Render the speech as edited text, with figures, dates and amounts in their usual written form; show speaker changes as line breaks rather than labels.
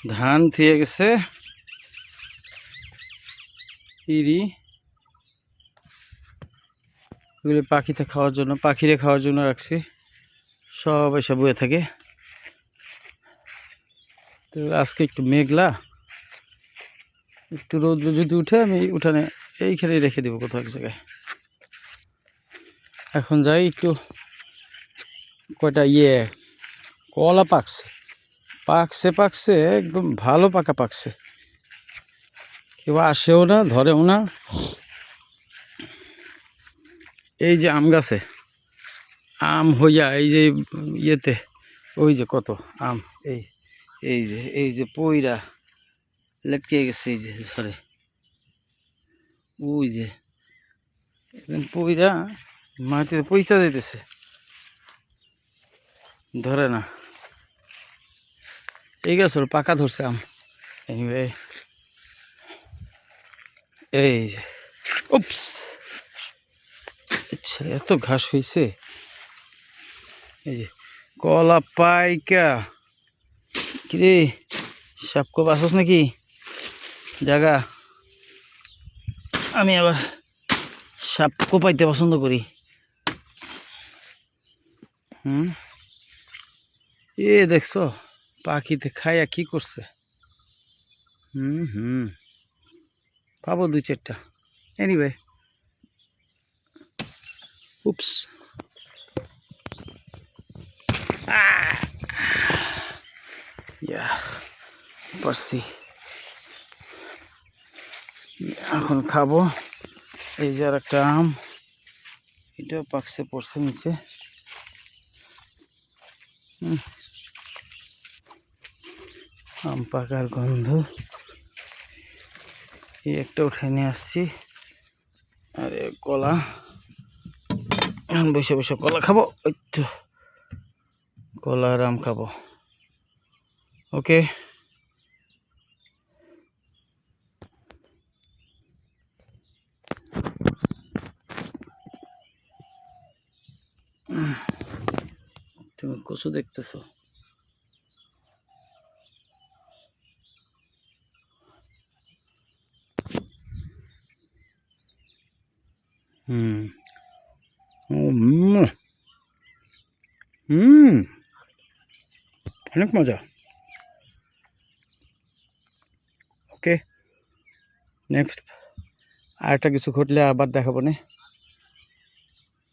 ধান থিয়ে গেছে ইরি এগুলি পাখিতে খাওয়ার জন্য, পাখিরে খাওয়ার জন্য রাখছি। সব এসে বয়ে থাকে। তো আজকে একটু মেঘলা, একটু রৌদ্র যদি উঠে আমি উঠানে এইখানে রেখে দেবো কোথাও এক জায়গায়। এখন যাই একটু, কয়টা কলা পাকছে পাকছে পাকছে একদম ভালো পাকা পাকছে। কেউ আসেও না, ধরেও না। এই যে আম গাছে আম হইয়া এই যে ইয়েতে ওই যে কত আম, এই এই যে পইরা লটকে গেছে এই যে ঝরে, ওই যে পইরা মাটিতে পয়সা যাইতেছে, ধরে না। এই গাছ পাকা ধরছে আম। এনিওয়ে এই যে উপস, আচ্ছা এত ঘাস হয়েছে। এই যে কলা পাইকা কিরে, সাপকো বাসস নাকি জায়গা? আমি আবার সাপ কোপাইতে পছন্দ করি। দেখছো পাখিতে খাইয়া কি করছে। পাবো 2-4টা। এনিওয়ে উপস, পারছি। এখন খাবো। এই যে আর একটা আম, এটাও পাকছে পড়ছে নিচে। আম পাকার গন্ধ। এই একটা উঠে নিয়ে আসছি। আর কলা, এখন বসে বসে কলা খাবো। ওই তো কলা আর আম খাবো। ওকে, তুমি কচু দেখতেছো? অনেক মজা। ওকে, নেক্সট আরেকটা কিছু ঘটলে আবার দেখাবো না।